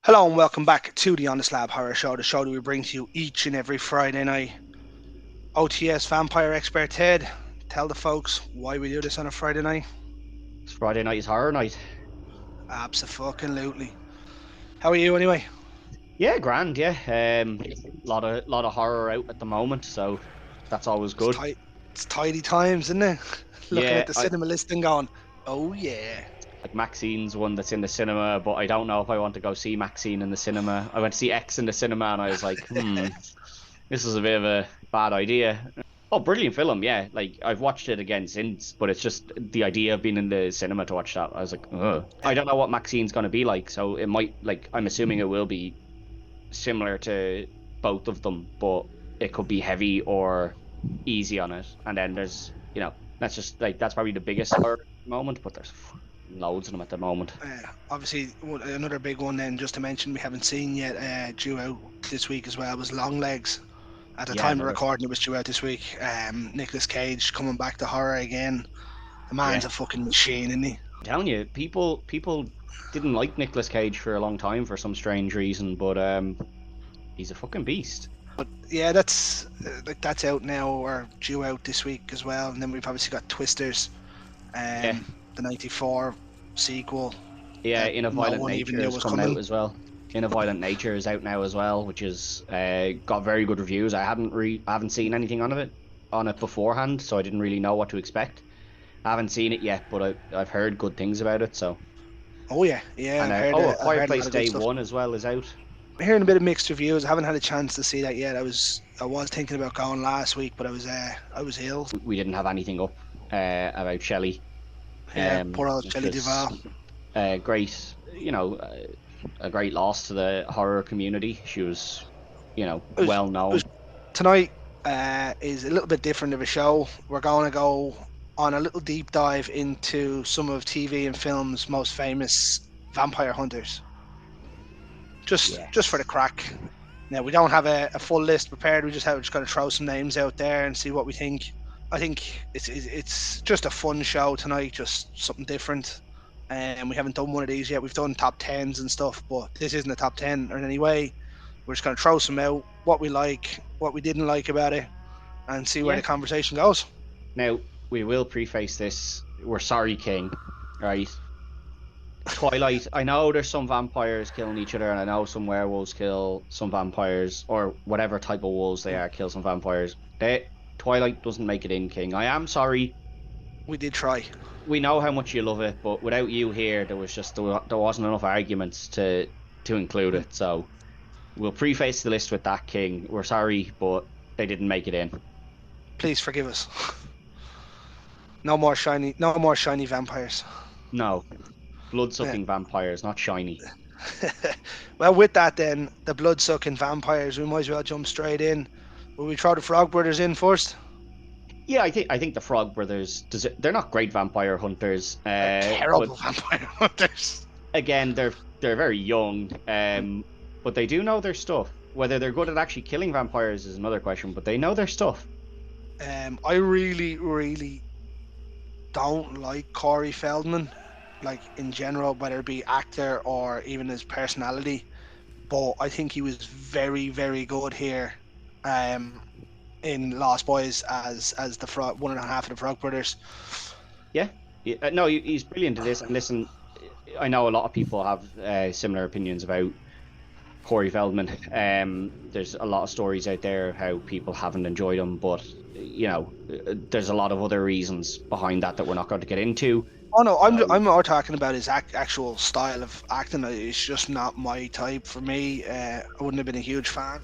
Hello and welcome back to the On the Slab Horror Show, the show that we bring to you each and every Friday night. OTS vampire expert Ted, tell the folks why we do this on a Friday night. It's Friday night is horror night. Absolutely. How are you anyway? Yeah, grand. Yeah, lot of horror out at the moment, so that's always It's good. tight. It's tidy times, isn't it? Looking at Yeah, the I cinema list and going, oh yeah. like Maxine's one that's in the cinema, but I don't know if I want to go see Maxine in the cinema. I went to see X in the cinema, and I was like, this is a bit of a bad idea. Oh, brilliant film, yeah. Like I've watched it again since, but it's just the idea of being in the cinema to watch that. I was like, ugh. I don't know what Maxine's gonna be like, so it might like I'm assuming it will be similar to both of them, but it could be heavy or easy on it. And then there's, that's just like that's probably the biggest horror moment, but there's loads of them at the moment. Obviously, another big one then, just to mention, we haven't seen yet, due out this week as well, was Longlegs. At the Yeah, time of another. recording, it was due out this week. Nicolas Cage coming back to horror again. The Yeah, man's a fucking machine, isn't he? I'm telling you, people didn't like Nicolas Cage for a long time for some strange reason, but he's a fucking beast. But yeah, that's out now or due out this week as well. And then we've obviously got Twisters, Yeah, the '94 sequel yeah. that In a no Violent one even Nature knew is was coming out coming. as well. In a Violent Nature is out now as well, which is got very good reviews. I haven't seen anything on it beforehand, so I didn't really know what to expect. I haven't seen it yet, but I've heard good things about it. So, Oh yeah, yeah, and A I've heard a Quiet lot Place of good Day stuff. One as well is out. I'm hearing a bit of mixed reviews. I haven't had a chance to see that yet. I was thinking about going last week, but I was ill. We didn't have anything up about Shelley, Yeah, poor old which Shelley was Duvall. great. A great loss to the horror community. She was, It well was known. tonight is a little bit different of a show. We're going to go on a little deep dive into some of TV and film's most famous vampire hunters, just for the Yes. crack. Now we don't have a full list prepared. Just going to throw some names out there and see what we think. I think it's just a fun show tonight, just something different. And we haven't done one of these yet. We've done top tens and stuff, but this isn't a top ten in any way. We're just going to throw some out, what we like, what we didn't like about it, and see where Yeah. the conversation goes. Now we will preface this. We're sorry, King. Right. Twilight. I know there's some vampires killing each other, and I know some werewolves kill some vampires, or whatever type of wolves they are, kill some vampires. Twilight doesn't make it in, King. I am sorry. We did try. We know how much you love it, but without you here, there wasn't enough arguments to include it. So we'll preface the list with that, King. We're sorry, but they didn't make it in. Please forgive us. No more shiny vampires. No, Yeah. blood-sucking vampires, not shiny. Well, with that, then the blood-sucking vampires, we might as well jump straight in. Will we throw the Frog Brothers in first? Yeah, I think the Frog Brothers. They're not great vampire hunters, They're but terrible vampire hunters. again, they're very young, but they do know their stuff. Whether they're good at actually killing vampires is another question, but they know their stuff. I really don't like Corey Feldman, like in general, whether it be actor or even his personality. But I think he was very good here, um, in Lost Boys as the frog, one and a half of the Frog Brothers. Yeah, no, he's brilliant at this. And listen, I know a lot of people have similar opinions about Corey Feldman. There's a lot of stories out there how people haven't enjoyed him, but there's a lot of other reasons behind that we're not going to get into. Oh no, So, I'm more talking about his actual style of acting. It's just not my type for me. I wouldn't have been a huge fan.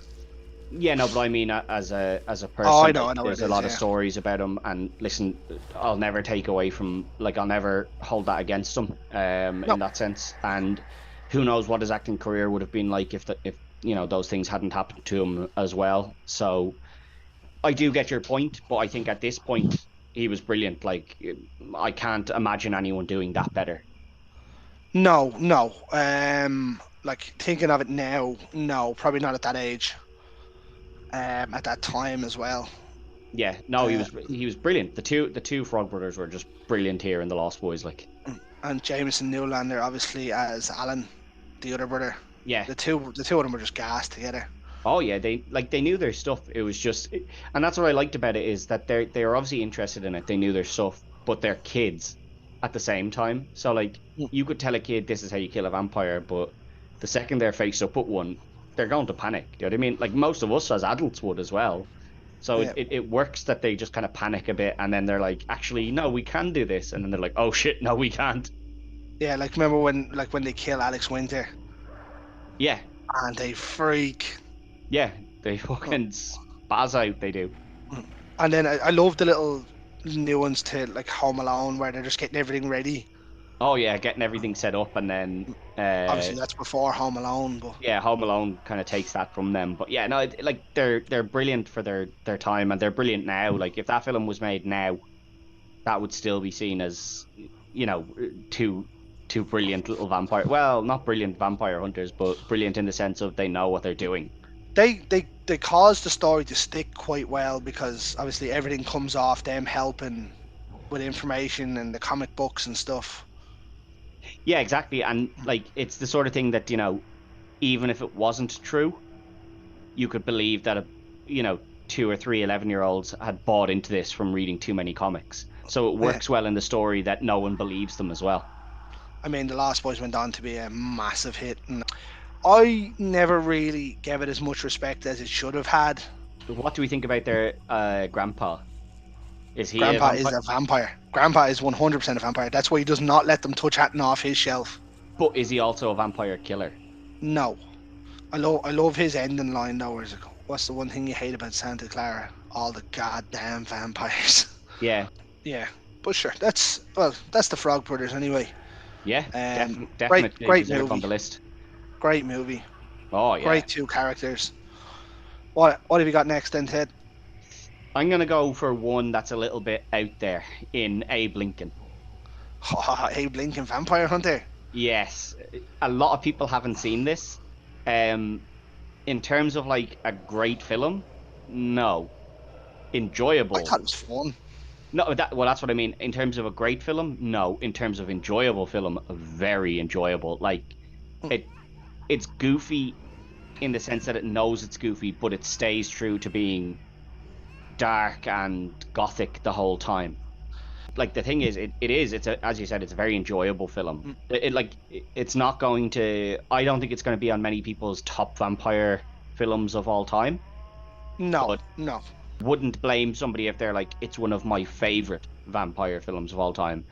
yeah, no, but I mean, as a Oh, person, I like, know what there's it a is. lot of Yeah, stories about him, and listen, I'll never take away from, like, I'll never hold that against him, no, in that sense. And who knows what his acting career would have been like if those things hadn't happened to him as well. So I do get your point, but I think at this point he was brilliant. Like, I can't imagine anyone doing that better. no. Like thinking of it now, no, probably not at that age. At that time as well. Yeah, no, he Uh, was he was brilliant. The two Frog brothers were just brilliant here in The Lost Boys. Like, and Jameson Newlander, obviously as Alan, the other brother. Yeah. The two of them were just gassed together. Oh yeah, they knew their stuff. It was just, and that's what I liked about it is that they're obviously interested in it. They knew their stuff, but they're kids at the same time. So like Mm. you could tell a kid this is how you kill a vampire, but the second they're faced up with one, they're going to panic. Do you know what I mean? Like most of us as adults would as well. So Yeah, it works that they just kind of panic a bit and then they're like, actually, no, we can do this. And then they're like, oh shit, no, we can't. yeah. Like remember when they kill Alex Winter Yeah, and they freak. yeah, they Oh. fucking spaz out, they do. And then I love the little nuance to like Home Alone where they're just getting everything ready. Oh yeah, getting everything set up and then Obviously, that's before Home Alone, but yeah, Home Alone kind of takes that from them. But yeah, no, like they're brilliant for their time and they're brilliant now. Like if that film was made now, that would still be seen as you know two brilliant little vampire. Well, not brilliant vampire hunters, but brilliant in the sense of they know what they're doing. they caused the story to stick quite well because obviously everything comes off them helping with information and the comic books and stuff. Yeah, exactly. And like it's the sort of thing that, even if it wasn't true, you could believe that two or three 11-year-olds had bought into this from reading too many comics. So it Yeah. works well in the story that no one believes them as well. I mean, The Lost Boys went on to be a massive hit, and I never really gave it as much respect as it should have had. What do we think about their grandpa? Is he a Grandpa is vampire? a vampire. Grandpa is 100% a vampire. That's why he does not let them touch Hatton off his shelf. But is he also a vampire killer? No. I love his ending line though. Where it's like, what's the one thing you hate about Santa Clara? All the goddamn vampires. Yeah, Yeah, but sure. That's the Frog Brothers anyway. yeah, Great definitely deserve on movie. the list. Great movie. Oh yeah, Great two characters. What have you got next then, Ted? I'm gonna go for one that's a little bit out there in Abe Lincoln. Abe Lincoln, Vampire Hunter. Yes, a lot of people haven't seen this. In terms of like a great film, no. Enjoyable. I thought it was fun. No, that's what I mean. In terms of a great film, no. In terms of enjoyable film, very enjoyable. Like it, it's goofy in the sense that it knows it's goofy, but it stays true to being dark and gothic the whole time. Like the thing is, as you said, it's a very enjoyable film. It's not going to. I don't think it's going to be on many people's top vampire films of all time. No, But no. wouldn't blame somebody if they're like, it's one of my favorite vampire films of all time.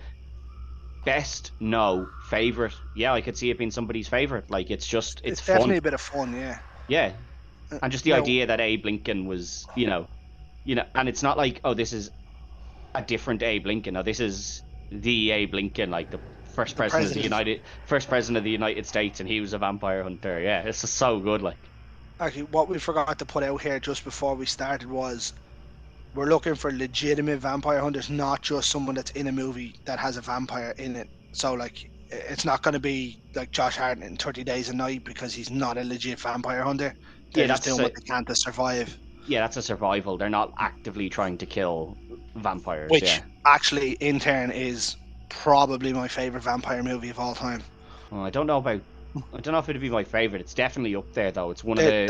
Best, no. Favorite, yeah, I could see it being somebody's favorite. Like it's It's fun. definitely a bit of fun, yeah. Yeah, and just the Now, idea that Abe Lincoln was, and it's not like, oh, this is a different Abe Lincoln. No, this is the Abe Lincoln, like the first president of the United States, and he was a vampire hunter. Yeah, it's just so good. Like, actually, what we forgot to put out here just before we started was we're looking for legitimate vampire hunters, not just someone that's in a movie that has a vampire in it. So, like, it's not going to be like Josh Hartnett in 30 Days a Night because he's not a legit vampire hunter. They're just doing what they can to survive. Yeah, that's a survival. They're not actively trying to kill vampires. Which yeah. actually, in turn, is probably my favorite vampire movie of all time. Well, I don't know if it'd be my favorite. It's definitely up there though. It's one of the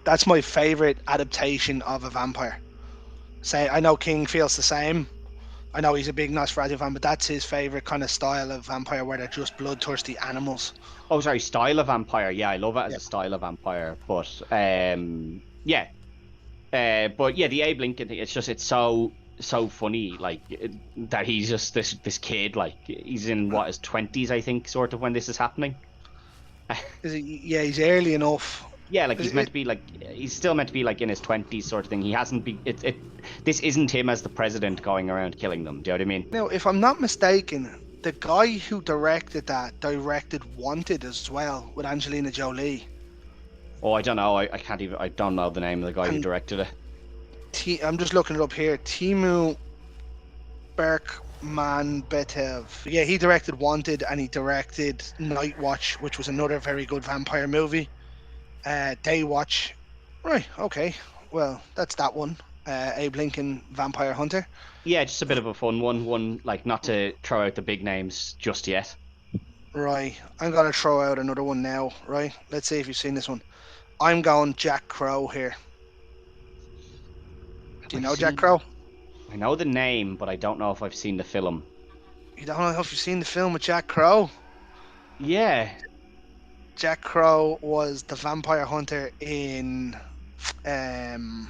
That's my favorite adaptation of a vampire. Say, I know King feels the same. I know he's a big Nosferatu fan, but that's his favorite kind of style of vampire where they're just bloodthirsty animals. Oh, sorry, style of vampire. Yeah, I love it as a style of vampire. But yeah. But yeah, the Abe Lincoln thing. It's so funny, like that he's just this kid. Like he's in his 20s, I think, sort of when this is happening. Yeah, he's early enough. Yeah, like he's still meant to be like in his 20s, sort of thing. He hasn't been. This isn't him as the president going around killing them. Do you know what I mean? Now, if I'm not mistaken, the guy who directed Wanted as well with Angelina Jolie. Oh, I don't know. I can't even. I don't know the name of the guy who directed it. I'm just looking it up here. Timu Berkmanbetov. Yeah, he directed Wanted and he directed Night Watch, which was another very good vampire movie. Day Watch. Right, okay. Well, that's that one. Abe Lincoln, Vampire Hunter. Yeah, just a bit of a fun one. One, like, not to throw out the big names just yet. Right. I'm gonna throw out another one now. Right. Let's see if you've seen this one. I'm going Jack Crow here. Do you I've know Jack seen. Crow? I know the name, but I don't know if I've seen the film. You don't know if you've seen the film with Jack Crow. Yeah, Jack Crow was the vampire hunter um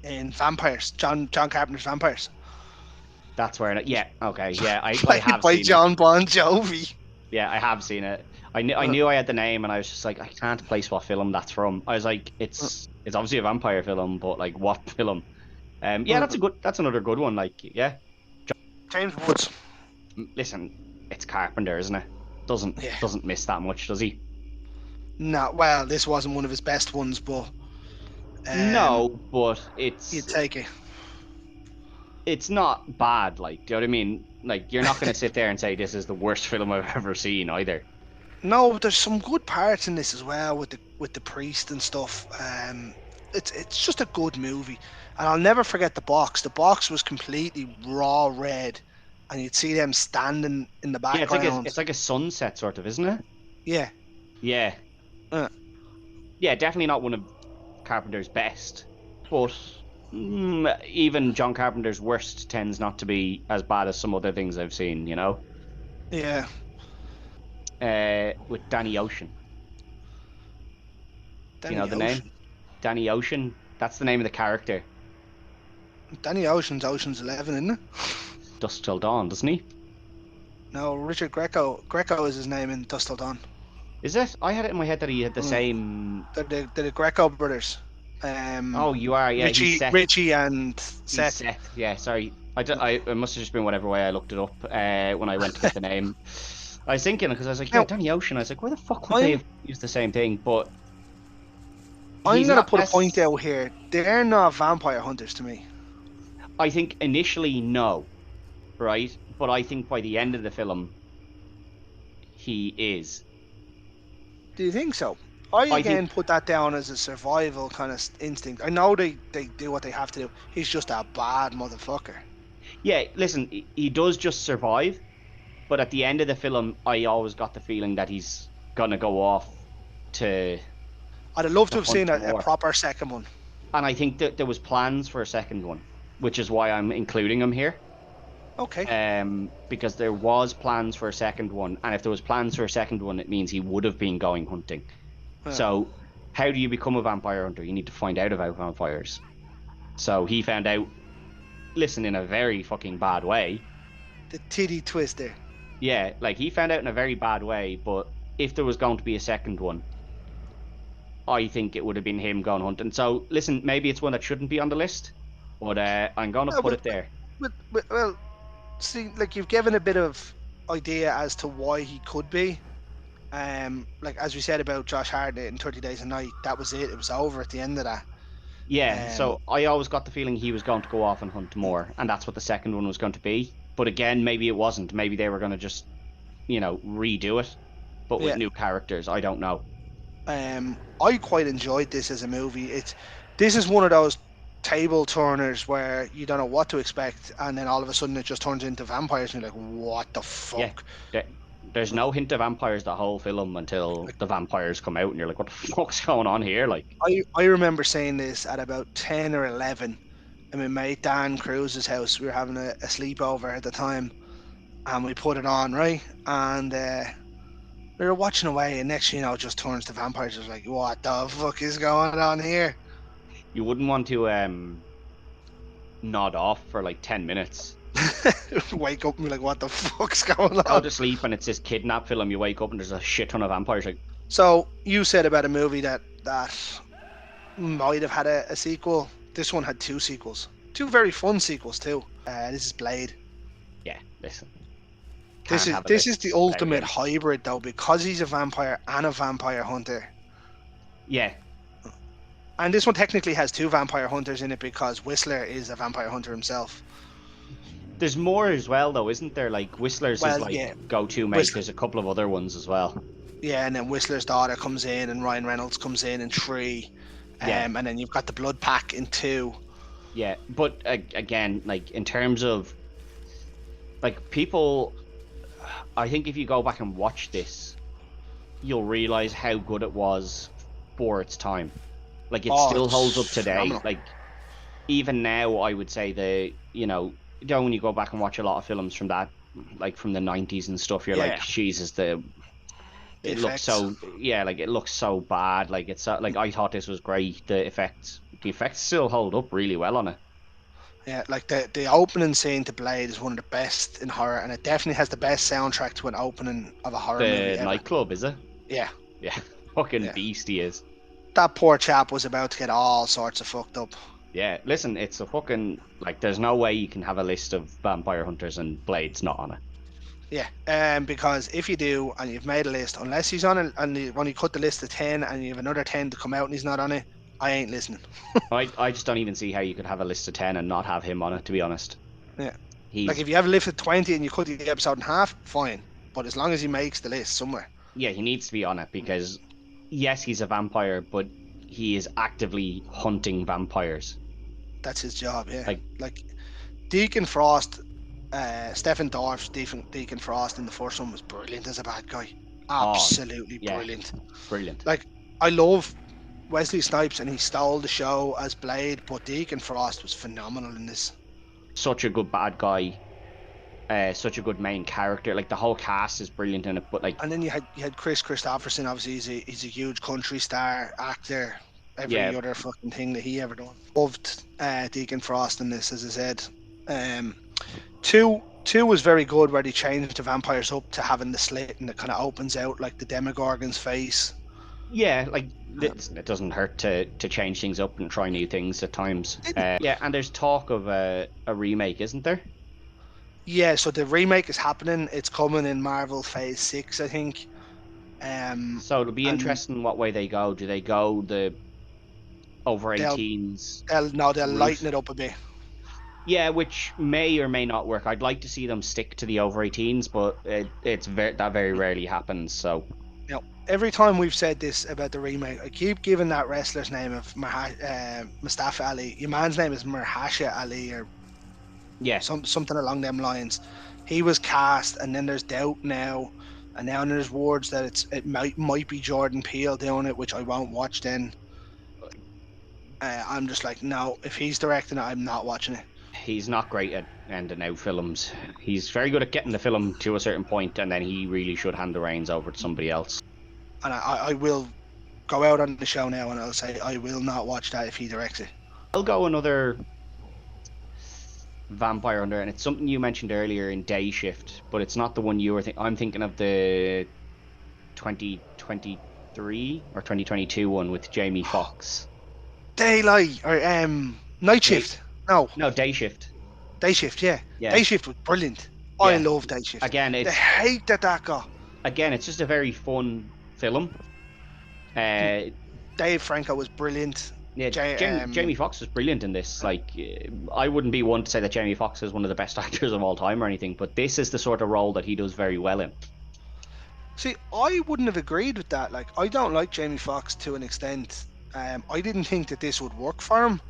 in Vampires. John Carpenter's Vampires. that's where. Yeah, okay, yeah, I Played have by seen it. John Bon Jovi. Yeah, I have seen it. I Uh, knew I had the name, and I was just like, I can't place what film that's from. I was like, uh, it's obviously a vampire film, but like what film? Yeah, uh, that's another good one. Like, yeah, James Woods. listen, it's Carpenter, isn't it? Doesn't Yeah. doesn't miss that much, does he? No, well, this wasn't one of his best ones, but No, but you'd take it. it's not bad. Like, do you know what I mean? Like, you're not gonna sit there and say this is the worst film I've ever seen either. No, there's some good parts in this as well with the priest and stuff. It's just a good movie, and I'll never forget the box. The box was completely raw red, and you'd see them standing in the Yeah, background. it's like a sunset sort of, isn't it? Yeah, Yeah, uh, yeah, definitely not one of Carpenter's best, but even John Carpenter's worst tends not to be as bad as some other things I've seen. You know, yeah. with Danny Ocean. Do you know Danny the name? Ocean. Danny Ocean. That's the name of the character. Danny Ocean's Ocean's 11, isn't it? Dusk Till Dawn, doesn't he? No, Richard Greco. Greco is his name in Dust Till Dawn. Is it? I had it in my head that he had the same. They're the Greco brothers. Oh, you are. Yeah, he's Seth. Richie and He's Seth. Seth. Yeah, sorry. It must have just been whatever way I looked it up when I went to get the name. I was thinking because I was like, yeah, Now, Danny Ocean. I was like, where the fuck would they have used the same thing? But I'm he's gonna not put a point out here. They're not vampire hunters to me. I think initially no, right? But I think by the end of the film, he is. Do you think so? I I again think put that down as a survival kind of instinct. I know they do what they have to do. He's just a bad motherfucker. yeah. Listen, he does just survive, but at the end of the film, I always got the feeling that he's gonna go off to I'd have loved to have hunt seen a more. proper second one. And I think that there was plans for a second one, which is why I'm including him here. Okay. Because there was plans for a second one, and if there was plans for a second one, it means he would have been going hunting. So, how do you become a vampire hunter? You need to find out about vampires. So he found out, listen, in a very fucking bad way. The titty twister. Yeah, like he found out in a very bad way, but if there was going to be a second one, I think it would have been him going hunting. So, listen, maybe it's one that shouldn't be on the list, but I'm going to put it there. Well, see, like you've given a bit of idea as to why he could be. Like as we said about Josh Hartnett in 30 Days a Night, that was it. It was over at the end of that. Yeah, so I always got the feeling he was going to go off and hunt more, and that's what the second one was going to be. But again, maybe it wasn't. Maybe they were going to just, redo it, but with new characters. I don't know. I quite enjoyed this as a movie. This is one of those table turners where you don't know what to expect, and then all of a sudden it just turns into vampires, and you're like, what the fuck? Yeah, there's no hint of vampires the whole film until the vampires come out, and you're like, what the fuck's going on here? Like, I remember saying this at about 10 or 11 at my mate Dan Cruz's house. We were having a sleepover at the time, and we put it on, right? And we were watching away, and next thing you know, it just turns to vampires. I was like, what the fuck is going on here? you wouldn't want to nod off for like 10 minutes. Wake up and be like, what the fuck's going Go on? to sleep and it's this kidnap film. You wake up and there's a shit ton of vampires. Like, So you said about a movie that might have had a sequel. This one had two sequels, two very fun sequels too. This is Blade. yeah, listen. This is the ultimate hybrid though, because he's a vampire and a vampire hunter. Yeah. And this one technically has two vampire hunters in it because Whistler is a vampire hunter himself. There's more as well, though, isn't there? Like Whistler's is like go-to mate. There's a couple of other ones as well. Yeah, and then Whistler's daughter comes in, and Ryan Reynolds comes in 3. And then you've got the Blood Pack in 2. Yeah, but again, like in terms of like people, I think if you go back and watch this, you'll realize how good it was for its time. Like, it still holds up it's today. phenomenal. Like, even now, I would say when you go back and watch a lot of films from that, like from the 90s and stuff, you're like, Yeah, Jesus, the it looks effects. so, yeah, like it looks so bad. Like, it's so, like, I thought this was great. The effects still hold up really well on it. Yeah, like the opening scene to Blade is one of the best in horror, and it definitely has the best soundtrack to an opening of a horror movie The ever. nightclub, is it? Yeah, Yeah, fucking yeah. beast he is. That poor chap was about to get all sorts of fucked up. Yeah, listen, it's a fucking, like, there's no way you can have a list of vampire hunters and Blade's not on it. Yeah, because if you do and you've made a list, unless he's on it and when you cut the list to 10 and you have another 10 to come out and he's not on it, I ain't listening. I just don't even see how you could have a list of 10 and not have him on it, to be honest. Yeah, like He's, if you have a list of 20 and you cut the episode in half, fine. But as long as he makes the list somewhere, yeah, he needs to be on it because, yes, he's a vampire, but he is actively hunting vampires. that's his job. Yeah, Like, like Deacon Frost, Stephen Dorff's Deacon Frost in the first one was brilliant as a bad guy. oh, Absolutely yeah, brilliant. brilliant. Like I love Wesley Snipes and he stole the show as Blade, but Deacon Frost was phenomenal in this. Such a good bad guy, such a good main character. Like, the whole cast is brilliant in it, but like, And then you had Chris Christopherson. Obviously, he's a huge country star actor. Every yeah, other fucking thing that he ever done. Loved Deacon Frost in this, as I said. Two was very good, where they changed the vampires up to having the slit and it kind of opens out like the Demogorgon's face. yeah, like, it doesn't hurt to change things up and try new things at times. Yeah, and there's talk of a remake, isn't there? Yeah, so the remake is happening. It's coming in Marvel Phase 6, I think. So it'll be And interesting what way they go. Do they go the over they'll 18s they'll route? lighten it up a bit. Yeah, which may or may not work. I'd like to see them stick to the over 18s, but that very rarely happens. So Every time we've said this about the remake, I keep giving that wrestler's name of Mustafa Ali. Your man's name is Mahershala Ali or yeah, something along them lines. He was cast, and then there's doubt now, and now there's words that it might be Jordan Peele doing it, which I won't watch. Then I'm just like, no, if he's directing it, I'm not watching it. he's not great at ending out films. He's very good at getting the film to a certain point, and then he really should hand the reins over to somebody else. And I will go out on the show now, and I'll say I will not watch that if he directs it. I'll go another vampire hunter, and it's something you mentioned earlier in Day Shift, but it's not the one you were I'm thinking of the 2023 or 2022 one with Jamie Foxx. Daylight or Night Shift. No, Day Shift. Day Shift, yeah. Yeah. Day Shift was brilliant. I Yeah. love Day Shift. Again, The it's hate that got. it's just a very fun film. Dave Franco was brilliant. Yeah, Ja- Jamie Foxx was brilliant in this. Like, I wouldn't be one to say that Jamie Foxx is one of the best actors of all time or anything, but this is the sort of role that he does very well in. See, I wouldn't have agreed with that. Like, I don't like Jamie Foxx to an extent. I didn't think that this would work for him,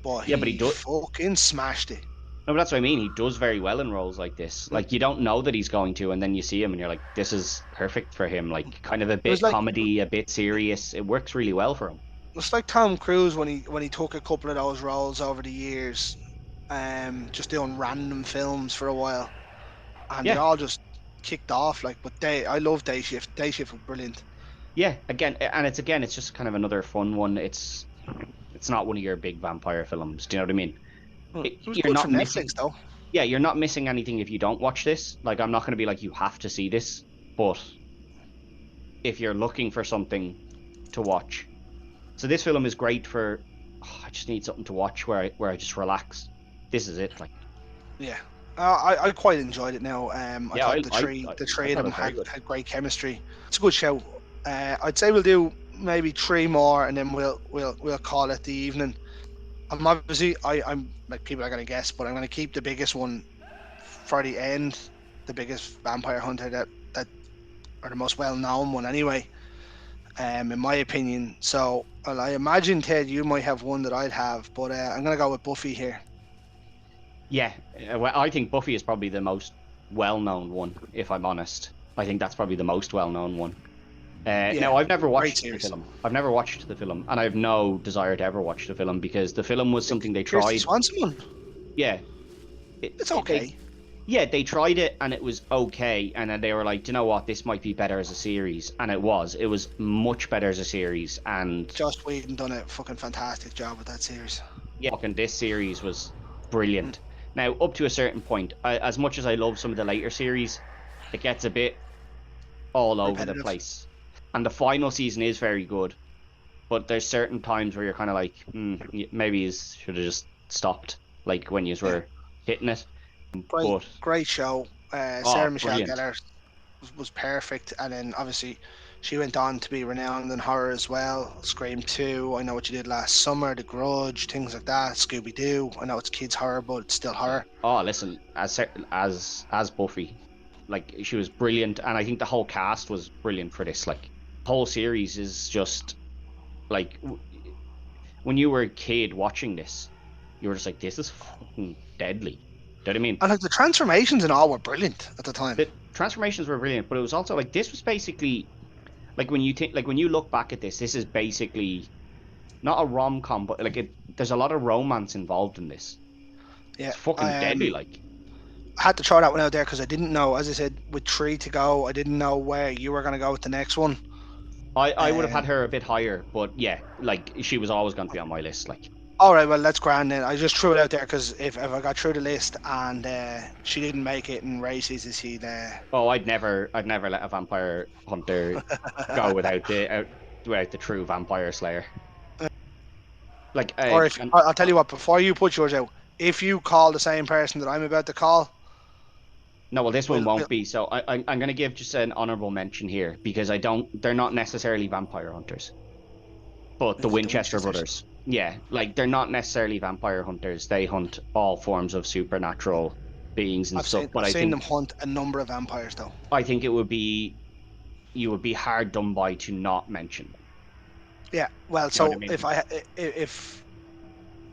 but But he does. fucking smashed it. No, but that's what I mean. He does very well in roles like this. Like, you don't know that he's going to, and then you see him, and you're like, "This is perfect for him." Like, kind of a bit like- comedy, a bit serious. It works really well for him. It's like Tom Cruise when he took a couple of those roles over the years, just doing random films for a while, and Yeah. they all just kicked off. Like, but I love Day Shift. Day Shift was brilliant. Yeah, it's just kind of another fun one. It's not one of your big vampire films. Do you know what I mean? It was You're good not for missing- Netflix though. Yeah, you're not missing anything if you don't watch this. Like, I'm not going to be like, you have to see this, but if you're looking for something to watch, so this film is great for. I just need something to watch where I just relax. This is it. Like, Yeah. I quite enjoyed it now. I Yeah, thought the three of thought them it was very good. had great chemistry. It's a good show. I'd say we'll do maybe 3 more, and then we'll call it the evening. I'm obviously I'm like, people are gonna guess, but I'm gonna keep the biggest one for the end, the biggest vampire hunter that or the most well known one anyway. In my opinion. So I imagine, Ted, you might have one that I'd have, but I'm gonna go with Buffy here. yeah, well, I think Buffy is probably the most well-known one, if I'm honest. I think that's probably the most well-known one. Yeah, now, I've never great watched the series. film. I've never watched the film, and I have no desire to ever watch the film because the film was something they Kirsten tried. Swanson one. Yeah, It's okay. they tried it and it was okay, and then they were like, "Do you know what? This might be better as a series," and it was. It was much better as a series, and Joss Whedon done a fucking fantastic job with that series. yeah, fucking this series was brilliant. Now, up to a certain point, as much as I love some of the later series, it gets a bit all over the Repetitive. place. And the final season is very good, but there's certain times where you're kind of like, maybe you should have just stopped, like when you were hitting it. But Great show. Sarah Michelle brilliant. Gellar was perfect, and then obviously she went on to be renowned in horror as well. Scream 2, I Know What You Did Last Summer, The Grudge, things like that. Scooby Doo, I know it's kids horror, but it's still horror. Oh, listen, as Buffy, like she was brilliant, and I think the whole cast was brilliant for this. Like, the whole series is just like when you were a kid watching this, you were just like, this is fucking deadly. Do you know what I mean? And like the transformations and all were brilliant at the time. The transformations were brilliant, but it was also like this was basically like when you think, like when you look back at this is basically not a rom-com, but like there's a lot of romance involved in this. Yeah, It's fucking deadly. Like, I had to throw that one out there because I didn't know. As I said, with 3 to go, I didn't know where you were going to go with the next one. I would have had her a bit higher, but yeah, like she was always going to be on my list. Like, all right, well, that's grand then. I just threw it out there because if I got through the list and she didn't make it in races, is he there? oh, I'd never let a vampire hunter go without the true vampire slayer. Like, Or if I'll tell you what, before you put yours out, if you call the same person that I'm about to call, no, well, this one won't be. So I'm going to give just an honorable mention here because they're not necessarily vampire hunters, but the Winchester brothers. Yeah, like they're not necessarily vampire hunters. They hunt all forms of supernatural beings and stuff. I've seen them hunt a number of vampires though. I think you would be hard done by to not mention them. Yeah, well, so I mean? if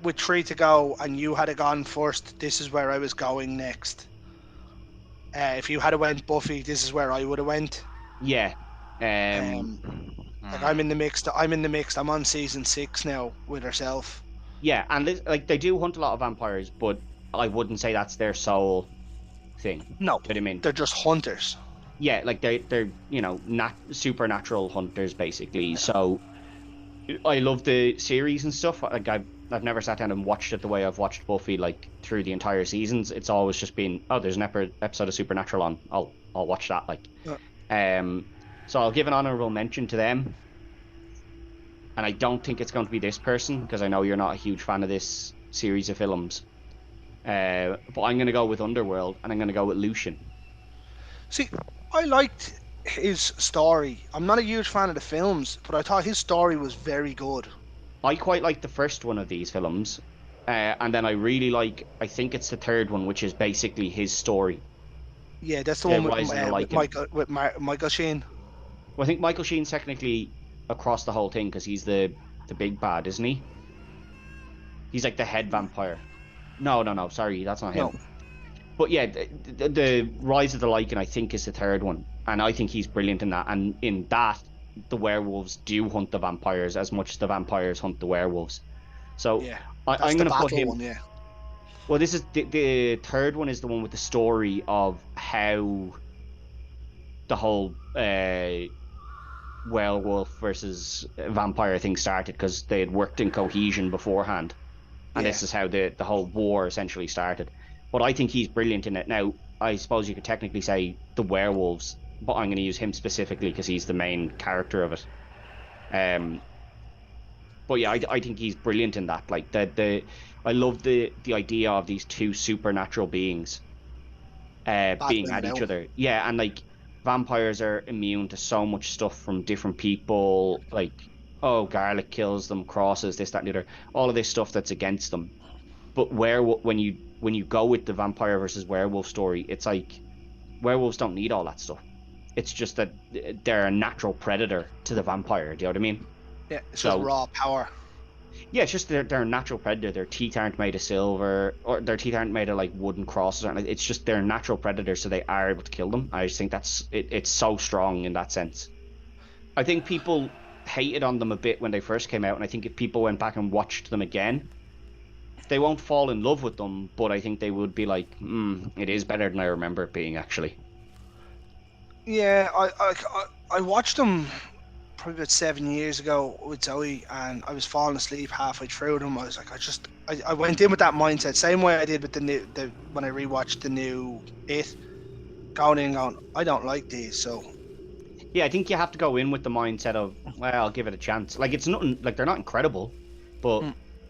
with 3 to go and you had gone first, this is where I was going next. If you had went Buffy, this is where I would have went. Yeah. Like I'm in the mix. I'm on season 6 now with herself. Yeah, and like they do hunt a lot of vampires, but I wouldn't say that's their sole thing. No, do you know what I mean? They're just hunters. Yeah, like they're supernatural hunters basically. So I love the series and stuff. Like I've never sat down and watched it the way I've watched Buffy, like through the entire seasons. It's always just been, oh, there's an episode of Supernatural on. I'll watch that. Like, so I'll give an honorable mention to them. And I don't think it's going to be this person because I know you're not a huge fan of this series of films. But I'm going to go with Underworld and I'm going to go with Lucian. See, I liked his story. I'm not a huge fan of the films, but I thought his story was very good. I quite like the first one of these films, and then I really like, I think it's the third one, which is basically his story. Yeah, that's the one with Michael Sheen. Well, I think Michael Sheen's technically across the whole thing because he's the big bad, isn't he? He's like the head vampire. No, sorry, that's not him. No. But yeah, the Rise of the Lycan, I think, is the third one, and I think he's brilliant in that. And in that, the werewolves do hunt the vampires as much as the vampires hunt the werewolves. So yeah, I'm going to put him. One, yeah. Well, this is the third one is the one with the story of how the whole werewolf versus vampire thing started because they had worked in cohesion beforehand, and this is how the whole war essentially started. But I think he's brilliant in it. Now, I suppose you could technically say the werewolves, but I'm going to use him specifically because he's the main character of it. But yeah, I think he's brilliant in that. Like I love the idea of these two supernatural beings being at each other. Yeah, and like vampires are immune to so much stuff from different people. Like, oh, garlic kills them, crosses, this, that, and the other. All of this stuff that's against them. But when you go with the vampire versus werewolf story, it's like werewolves don't need all that stuff. It's just that they're a natural predator to the vampire. Do you know what I mean? Yeah, it's just raw power. Yeah, it's just they're a natural predator. Their teeth aren't made of silver, or their teeth aren't made of like wooden crosses. Or anything. It's just they're a natural predator, so they are able to kill them. I just think that's it. It's so strong in that sense. I think people hated on them a bit when they first came out, and I think if people went back and watched them again, they won't fall in love with them, but I think they would be like, it is better than I remember it being, actually. Yeah, I watched them probably about 7 years ago with Zoe, and I was falling asleep halfway through them. I was like, I went in with that mindset, same way I did with the when I rewatched the new It, going in going, I don't like these, so Yeah, I think you have to go in with the mindset of, well, I'll give it a chance. Like it's nothing, like they're not incredible, but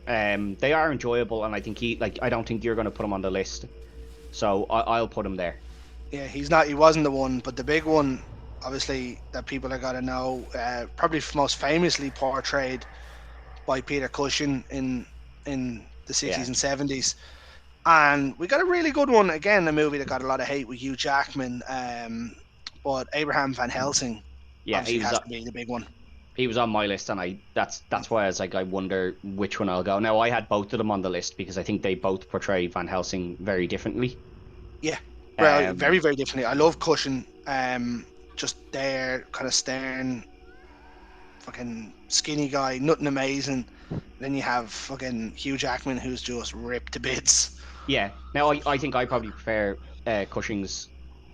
mm, they are enjoyable, and I think I don't think you're going to put him on the list, so I'll put him there. yeah, he wasn't the one, but the big one, obviously, that people are gonna know, probably most famously portrayed by Peter Cushing in the Yeah, 60s and 70s. And we got a really good one again, a movie that got a lot of hate with Hugh Jackman, but Abraham Van Helsing yeah, obviously has to be the big one. he was on my list, and that's why I was like, I wonder which one I'll go. Now I had both of them on the list because I think they both portray Van Helsing very differently. Yeah, well, Um, very, very differently. I love Cushing, just there, kind of stern, fucking skinny guy, nothing amazing. Then you have fucking Hugh Jackman, who's just ripped to bits. yeah. Now I think I probably prefer Cushing's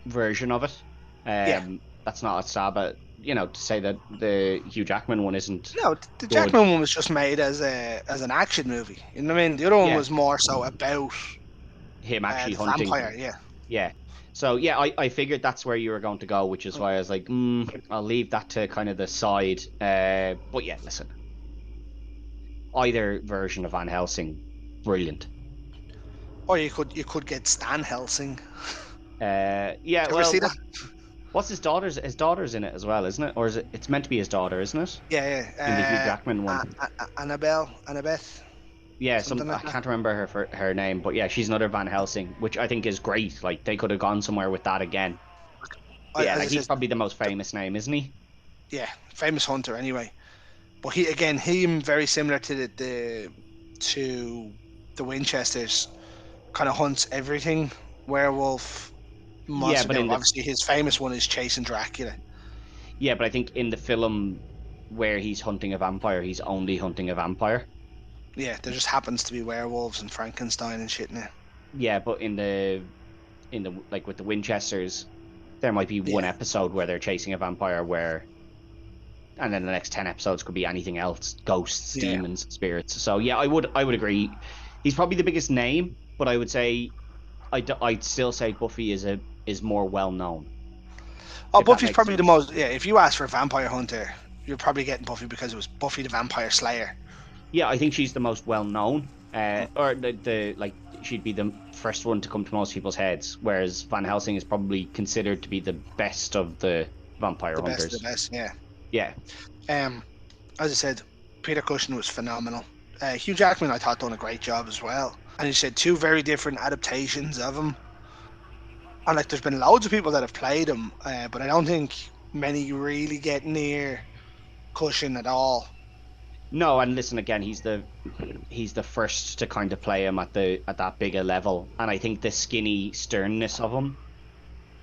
version of it. Yeah, That's not a stab at, to say that the Hugh Jackman one isn't no, the good. Jackman one was just made as an action movie. You know what I mean? The other one Yeah, was more so about him actually the hunting. vampire. Yeah, Yeah. So yeah, I figured that's where you were going to go, which is why I was like, I'll leave that to kind of the side. But yeah, listen, either version of Van Helsing, brilliant. or you could get Stan Helsing. Yeah. Did you ever Well, see that? what's his daughter's? His daughter's in it as well, isn't it? Or is it? It's meant to be his daughter, isn't it? Yeah, In the Hugh yeah. Jackman one. Annabeth, Yeah, something I like that. can't remember her name, but yeah, she's another Van Helsing, which I think is great. Like they could have gone somewhere with that again. But yeah, As I like he's said, probably the most famous name, isn't he? yeah, famous hunter anyway. But him very similar to to the Winchesters, kind of hunts everything. Werewolf, Yeah, monster. but Now, in the obviously, his famous one is chasing Dracula. Yeah, but I think in the film where he's hunting a vampire, he's only hunting a vampire. Yeah, there just happens to be werewolves and Frankenstein and shit now. Yeah, but in the like with the Winchesters, there might be one Yeah, episode where they're chasing a vampire and then the next 10 episodes could be anything else, ghosts, yeah. demons, spirits. So yeah, I would agree. He's probably the biggest name, but I would say I'd still say Buffy is more well known, Oh, if that Buffy's makes probably the sense. most. Yeah, if you ask for a vampire hunter, you're probably getting Buffy because it was Buffy the Vampire Slayer. Yeah, I think she's the most well known, or the like she'd be the first one to come to most people's heads, whereas Van Helsing is probably considered to be the best of the vampire The best of the hunters. best. Yeah. Yeah, Um, as I said, Peter Cushing was phenomenal. Hugh Jackman, I thought, done a great job as well. And he said two very different adaptations of him. And like, there's been loads of people that have played him, but I don't think many really get near Cushing at all. no, and listen again, he's the first to kind of play him at that bigger level, and I think the skinny sternness of him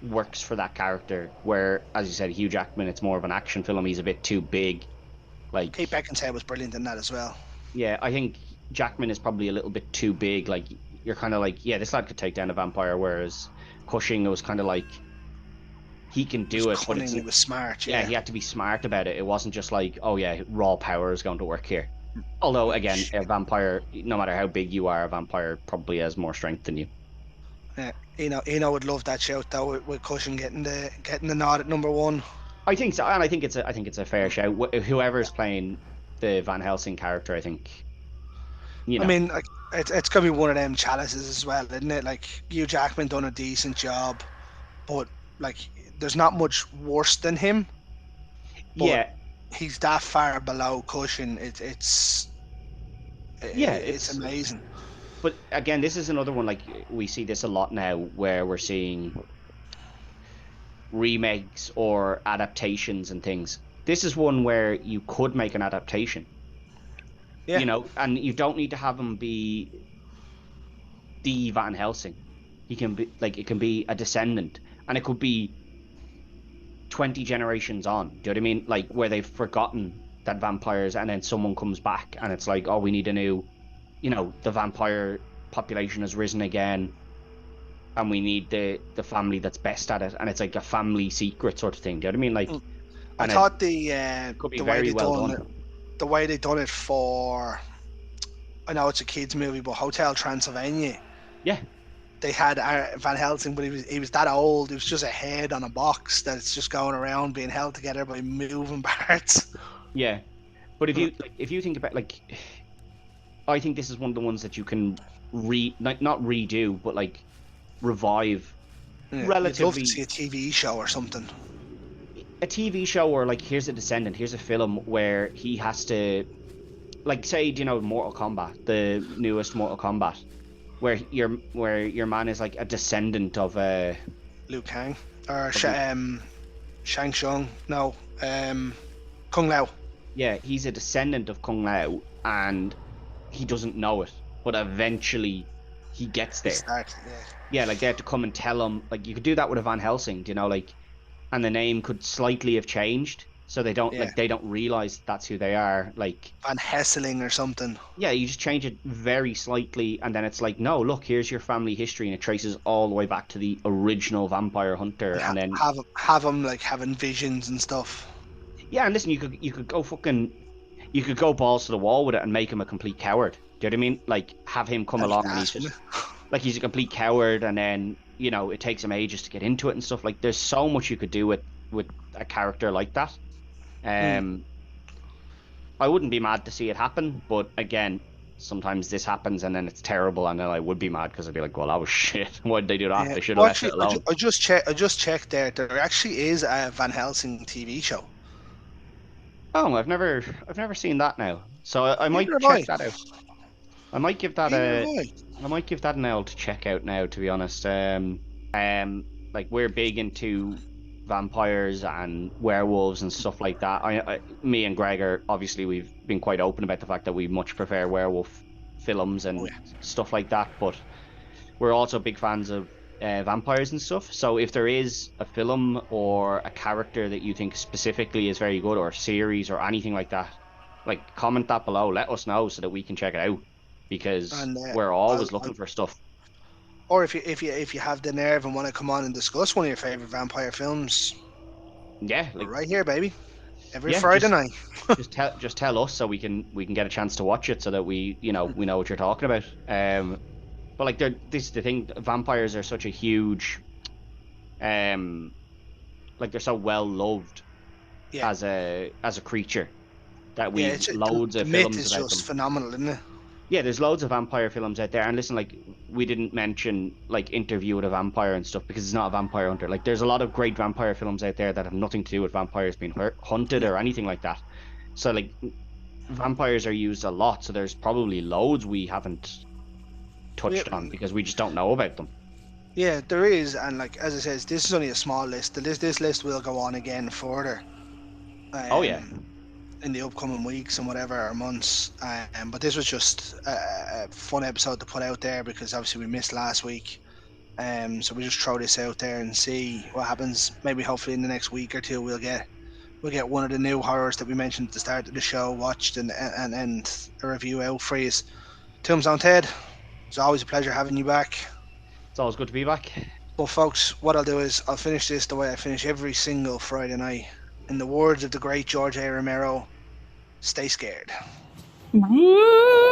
works for that character. Where, as you said, Hugh Jackman, it's more of an action film. He's a bit too big. Like, Kate Beckinsale was brilliant in that as well. yeah, I think Jackman is probably a little bit too big. Like you're kind of like, yeah, this lad could take down a vampire, whereas Cushing was kind of like he can It was do it, but cunning, it was smart, yeah, yeah. he had to be smart about it. It wasn't just like, oh yeah, raw power is going to work here. Although again, a vampire, no matter how big you are, a vampire probably has more strength than you. Yeah, Eno would love that shout though, with Cushing getting the nod at number one. I think so, and I think it's a fair shout. Whoever's playing the Van Helsing character, I think, you I know, mean, like, it's gonna be one of them chalices as well, isn't it? Like, Hugh Jackman done a decent job, but like, there's not much worse than him. But yeah, he's that far below Cushing. yeah, It's it's. amazing. But again, this is another one, like we see this a lot now, where we're seeing remakes or adaptations and things. This is one where you could make an adaptation. Yeah. You know, and you don't need to have him be the Van Helsing. He can be like, it can be a descendant, and it could be 20 generations on. Do you know what I mean? Like where they've forgotten that vampires, and then someone comes back, and it's like, oh, we need a new, you know, the vampire population has risen again, and we need the family that's best at it, and it's like a family secret sort of thing. Do you know what I mean? Like, I and thought it could be the way very they well done done. it, the way they done it for, I know it's a kids movie, but Hotel Transylvania, Yeah, they had Van Helsing, but he was that old. It was just a head on a box that's just going around being held together by moving parts. yeah. But if you think about, like, I think this is one of the ones that you can not redo, but like revive Yeah, you'd love to see relatively. a TV show or something. A TV show, or like, here's a descendant, here's a film where he has to, like, say, you know, Mortal Kombat, the newest Mortal Kombat, where your man is like a descendant of a Liu Kang or of Liu- Shang Tsung. No, Kung Lao. yeah, he's a descendant of Kung Lao, and he doesn't know it, but eventually he gets He there. starts. Yeah. Yeah, like they have to come and tell him. Like, you could do that with a Van Helsing, you know, like, and the name could slightly have changed, so Yeah. they don't realize that's who they are. Like, Van Helsing or something. yeah, you just change it very slightly, and then it's like, no, look, here's your family history, and it traces all the way back to the original vampire hunter, And and then have him like having visions and stuff. yeah, and listen, you could go fucking, you could go balls to the wall with it and make him a complete coward. Do you know what I mean? Like, have him come That'd be along and he's gas, just wouldn't it? like, he's a complete coward, and then, you know, it takes him ages to get into it and stuff. Like, there's so much you could do with a character like that. Mm. Um, I wouldn't be mad to see it happen, but again, sometimes this happens and then it's terrible, and then I would be mad because I'd be like, well, that was shit. Why did they do that? Yeah. They should have Well, left actually, it alone. I just checked. I just checked there. There actually is a Van Helsing TV show. Oh, I've never seen that now, so I Neither might have I. check that out. I might give that Neither have a I. I might give that an L to check out now, to be honest. Like, we're big into vampires and werewolves and stuff like that. Me and Greg are, obviously, we've been quite open about the fact that we much prefer werewolf films Oh and yeah. stuff like that. But we're also big fans of vampires and stuff. So if there is a film or a character that you think specifically is very good, or a series or anything like that, like, comment that below. Let us know so that we can check it out, because And we're always looking for stuff. or if you have the nerve and want to come on and discuss one of your favorite vampire films, Yeah, we're like, right here, baby. Every yeah, Friday night. just tell us so we can get a chance to watch it, so that we, you know, we know what you're talking about. But like, this is the thing, vampires are such a huge, like, they're so well loved Yeah. as a creature, that Yeah, we've loads the of myth films is about them. just phenomenal, isn't it? Yeah, there's loads of vampire films out there, and listen, like, we didn't mention like Interview with a Vampire and stuff because it's not a vampire hunter. Like, there's a lot of great vampire films out there that have nothing to do with vampires being hunted or anything like that. So, like, vampires are used a lot, so there's probably loads we haven't touched on because we just don't know about them. Yeah, there is, and like as I says, this is only a small list. This list will go on again further. Oh yeah, In the upcoming weeks and whatever, or months. But this was just a fun episode to put out there because obviously we missed last week. So we just throw this out there and see what happens. Maybe hopefully in the next week or two we'll get one of the new horrors that we mentioned at the start of the show watched and a review out for you. Tombstone Ted, it's always a pleasure having you back. it's always good to be back. Well, folks, what I'll do is I'll finish this the way I finish every single Friday night. In the words of the great George A. Romero, stay scared. Woo!